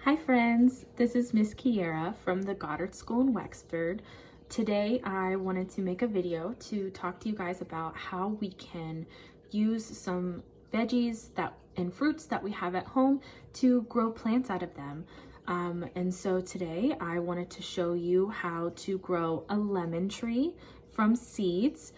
Hi friends, this is Miss Kiera from the Goddard School in Wexford. Today I wanted to make a video to talk to you guys about how we can use some veggies and fruits that we have at home to grow plants out of them. And so today I wanted to show you how to grow a lemon tree from seeds,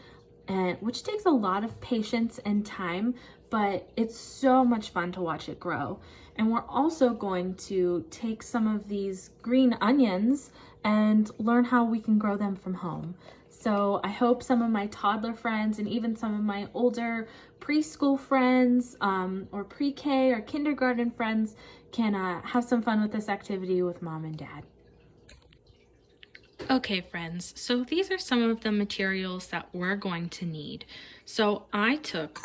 and which takes a lot of patience and time, but it's so much fun to watch it grow. And we're also going to take some of these green onions and learn how we can grow them from home. So I hope some of my toddler friends and even some of my older preschool friends or pre-K or kindergarten friends can have some fun with this activity with mom and dad. Okay friends, so these are some of the materials that we're going to need. So I took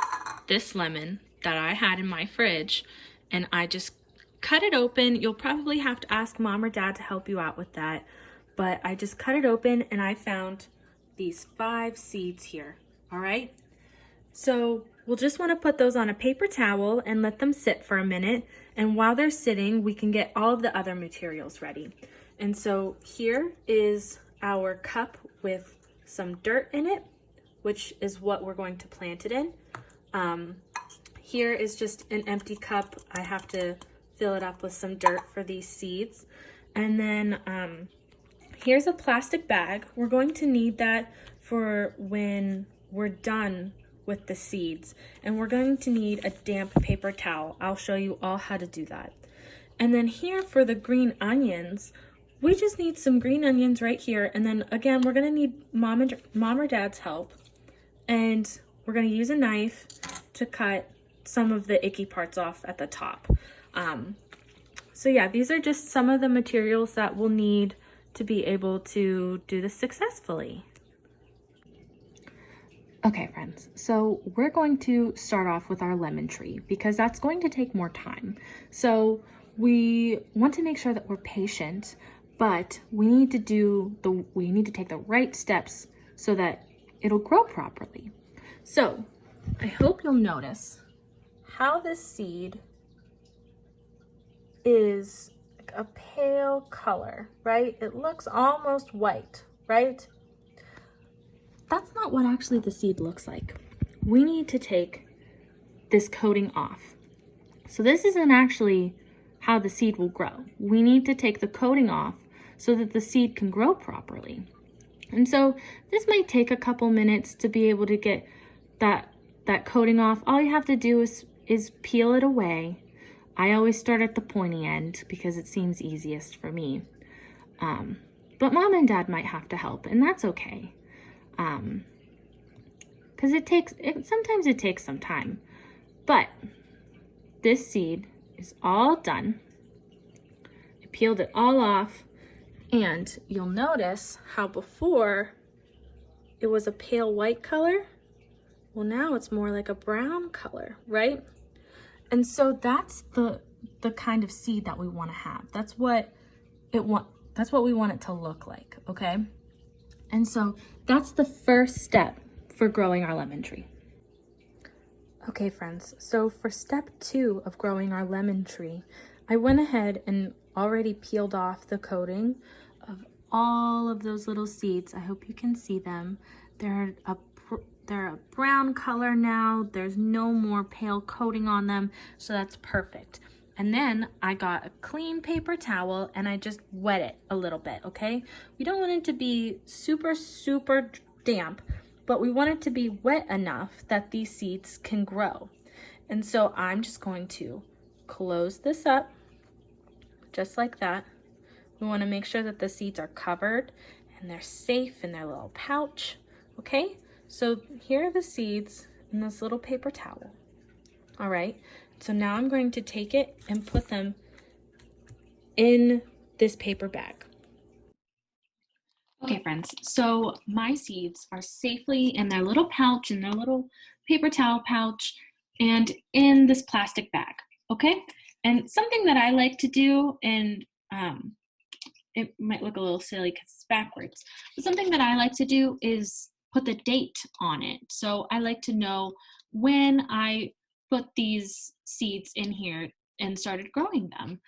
this lemon that I had in my fridge and I just cut it open. You'll probably have to ask mom or dad to help you out with that, but I just cut it open and I found these 5 seeds here. All right, so we'll just want to put those on a paper towel and let them sit for a minute, and while they're sitting we can get all of the other materials ready. And so here is our cup with some dirt in it, which is what we're going to plant it in. Here is just an empty cup. I have to fill it up with some dirt for these seeds. And then here's a plastic bag. We're going to need that for when we're done with the seeds. And we're going to need a damp paper towel. I'll show you all how to do that. And then here for the green onions, we just need some green onions right here. And then again, we're gonna need mom or dad's help. And we're gonna use a knife to cut some of the icky parts off at the top. So yeah, these are just some of the materials that we'll need to be able to do this successfully. Okay friends, so we're going to start off with our lemon tree because that's going to take more time. So we want to make sure that we're patient, but we need to take the right steps so that it'll grow properly. So I hope you'll notice how this seed is like a pale color, right? It looks almost white, right? That's not what actually the seed looks like. We need to take this coating off. So this isn't actually how the seed will grow. We need to take the coating off so that the seed can grow properly. And so this might take a couple minutes to be able to get that coating off. All you have to do is peel it away. I always start at the pointy end because it seems easiest for me. But mom and dad might have to help, and that's okay. Because sometimes it takes some time. But this seed is all done. I peeled it all off, and you'll notice how before it was a pale white color. Well, now it's more like a brown color, right? And so that's the kind of seed that we want to have. That's what we want it to look like, okay? And so that's the first step for growing our lemon tree. Okay friends, so for step 2 of growing our lemon tree, I went ahead and already peeled off the coating of all of those little seeds. I hope you can see them. They're a brown color now. There's no more pale coating on them, so that's perfect. And then I got a clean paper towel and I just wet it a little bit, okay? We don't want it to be super, super damp, but we want it to be wet enough that these seeds can grow. And so I'm just going to close this up just like that. We want to make sure that the seeds are covered and they're safe in their little pouch, okay? So here are the seeds in this little paper towel. All right, so now I'm going to take it and put them in this paper bag. Okay friends, so my seeds are safely in their little pouch, in their little paper towel pouch, and in this plastic bag, okay? And something that I like to do, and it might look a little silly because it's backwards, but something that I like to do is put the date on it. So I like to know when I put these seeds in here and started growing them.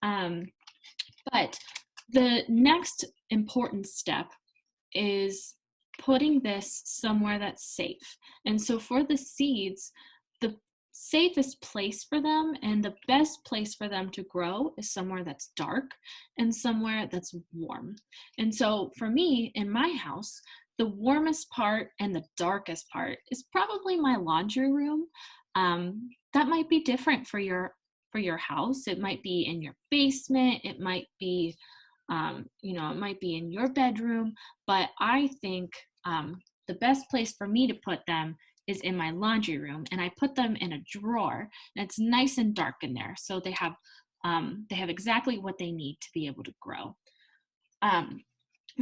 But the next important step is putting this somewhere that's safe. And so for the seeds, the safest place for them and the best place for them to grow is somewhere that's dark and somewhere that's warm. And so for me, in my house, the warmest part and the darkest part is probably my laundry room. That might be different for your house. It might be in your basement. It might be it might be in your bedroom, but I think the best place for me to put them is in my laundry room, and I put them in a drawer, and it's nice and dark in there, so they have exactly what they need to be able to grow. And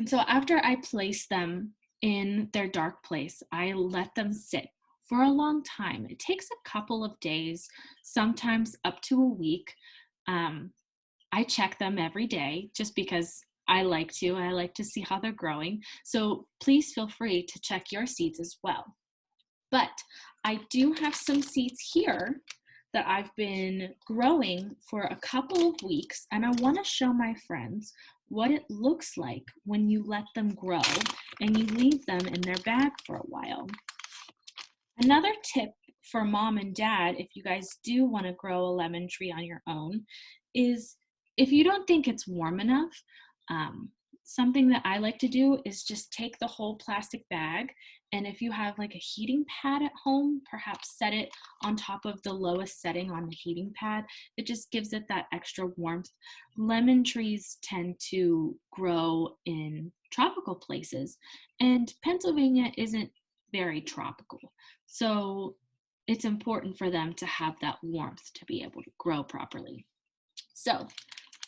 so after I place them in their dark place, I let them sit for a long time. It takes a couple of days, sometimes up to a week. I check them every day just because I like to. I like to see how they're growing. So please feel free to check your seeds as well. But I do have some seeds here that I've been growing for a couple of weeks, and I want to show my friends what it looks like when you let them grow and you leave them in their bag for a while. Another tip for mom and dad, if you guys do want to grow a lemon tree on your own, is if you don't think it's warm enough, something that I like to do is just take the whole plastic bag, and if you have like a heating pad at home, perhaps set it on top of the lowest setting on the heating pad. It just gives it that extra warmth. Lemon trees tend to grow in tropical places, and Pennsylvania isn't very tropical. So it's important for them to have that warmth to be able to grow properly. So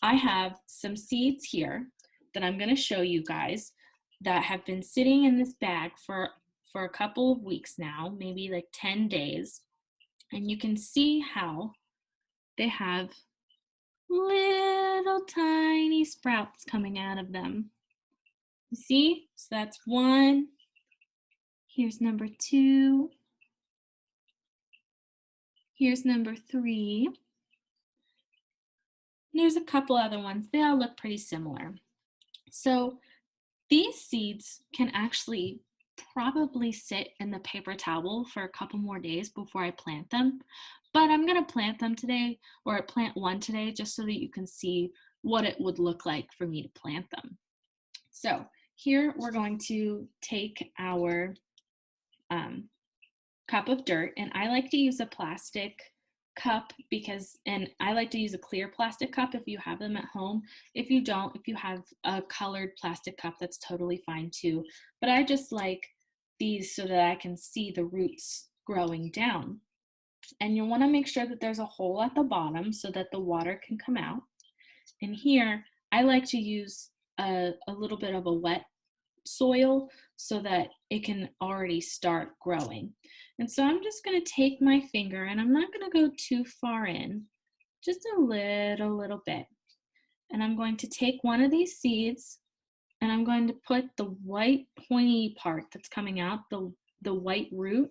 I have some seeds here that I'm going to show you guys that have been sitting in this bag for a couple of weeks now, maybe like 10 days. And you can see how they have little tiny sprouts coming out of them. You see? So that's one. Here's number 2. Here's number 3. There's a couple other ones. They all look pretty similar. So these seeds can actually probably sit in the paper towel for a couple more days before I plant them. But I'm going to plant them today, or plant one today, just so that you can see what it would look like for me to plant them. So here we're going to take our cup of dirt, and I like to use a plastic cup and I like to use a clear plastic cup if you have them at home. If you don't, if you have a colored plastic cup, that's totally fine too. But I just like these so that I can see the roots growing down. And you'll want to make sure that there's a hole at the bottom so that the water can come out. And here, I like to use a little bit of a wet soil so that it can already start growing. And so I'm just going to take my finger, and I'm not going to go too far in, just a little bit. And I'm going to take one of these seeds, and I'm going to put the white pointy part that's coming out, the white root,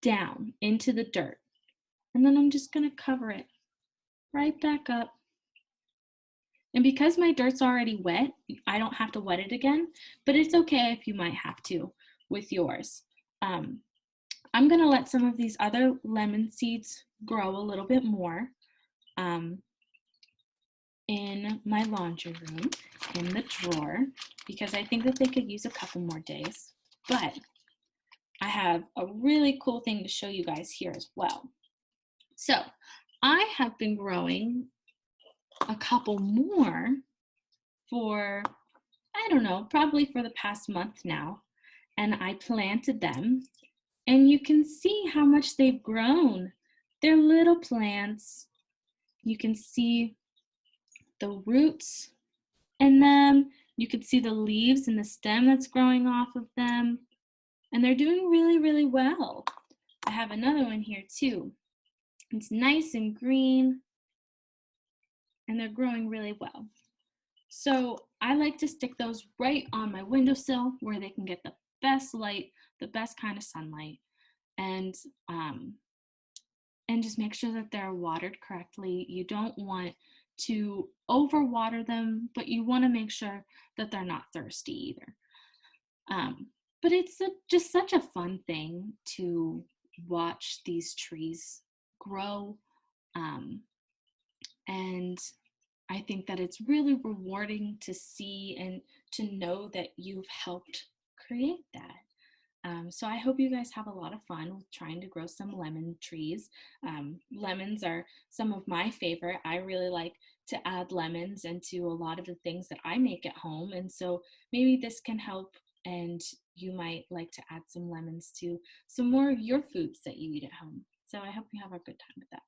down into the dirt. And then I'm just going to cover it right back up. And because my dirt's already wet, I don't have to wet it again, but it's okay if you might have to with yours. I'm gonna let some of these other lemon seeds grow a little bit more in my laundry room, in the drawer, because I think that they could use a couple more days. But I have a really cool thing to show you guys here as well. So I have been growing a couple more for, I don't know, probably for the past month now. And I planted them, and you can see how much they've grown. They're little plants. You can see the roots in them. You can see the leaves and the stem that's growing off of them. And they're doing really, really well. I have another one here too. It's nice and green, and they're growing really well. So I like to stick those right on my windowsill where they can get the best light, the best kind of sunlight. And and just make sure that they're watered correctly. You don't want to overwater them, but you want to make sure that they're not thirsty either. Um, but it's just such a fun thing to watch these trees grow. Um, and I think that it's really rewarding to see and to know that you've helped create that. So I hope you guys have a lot of fun with trying to grow some lemon trees. Lemons are some of my favorite. I really like to add lemons into a lot of the things that I make at home. And so maybe this can help, and you might like to add some lemons to some more of your foods that you eat at home. So I hope you have a good time with that.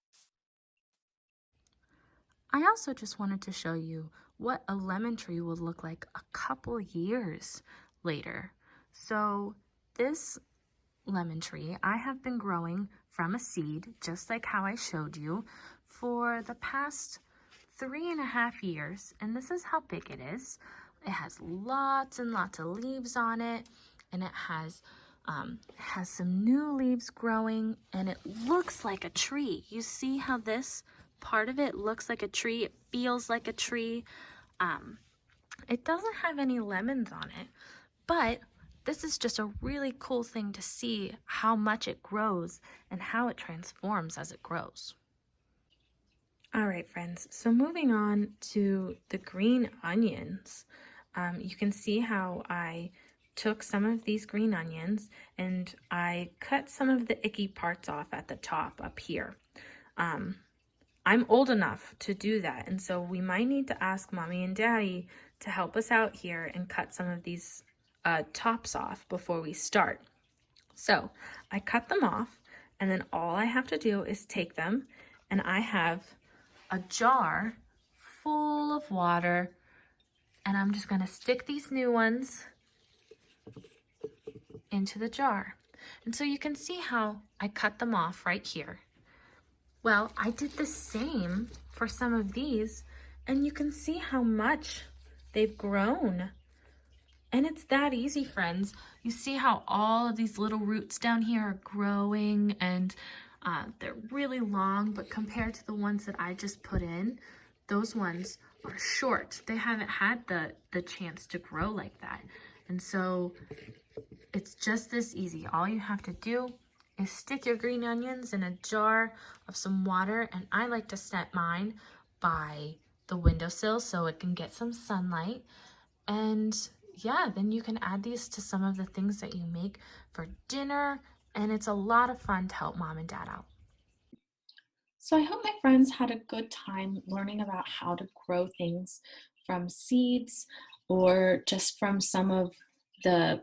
I also just wanted to show you what a lemon tree will look like a couple years later. So this lemon tree I have been growing from a seed, just like how I showed you, for the past 3.5 years, and this is how big it is. It has lots and lots of leaves on it, and it has some new leaves growing, and it looks like a tree. You see how this part of it looks like a tree? It feels like a tree. It doesn't have any lemons on it, but this is just a really cool thing to see how much it grows and how it transforms as it grows. All right, friends, so moving on to the green onions. You can see how I took some of these green onions and I cut some of the icky parts off at the top up here. I'm old enough to do that, and so we might need to ask Mommy and Daddy to help us out here and cut some of these tops off before we start. So I cut them off, and then all I have to do is take them, and I have a jar full of water, and I'm just gonna stick these new ones into the jar. And so you can see how I cut them off right here. Well, I did the same for some of these, and you can see how much they've grown. And it's that easy, friends. You see how all of these little roots down here are growing, and they're really long, but compared to the ones that I just put in, those ones are short. They haven't had the chance to grow like that. And so it's just this easy. All you have to do is stick your green onions in a jar of some water, and I like to set mine by the windowsill so it can get some sunlight. And yeah, then you can add these to some of the things that you make for dinner, and it's a lot of fun to help Mom and Dad out. So I hope my friends had a good time learning about how to grow things from seeds or just from some of the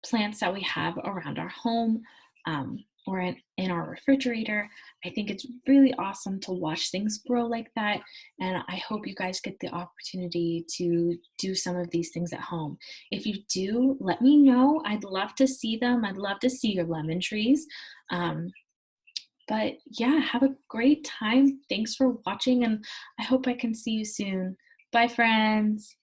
plants that we have around our home, or in our refrigerator. I think it's really awesome to watch things grow like that, and I hope you guys get the opportunity to do some of these things at home. If you do, let me know. I'd love to see them. I'd love to see your lemon trees. But yeah, have a great time. Thanks for watching, and I hope I can see you soon. Bye, friends.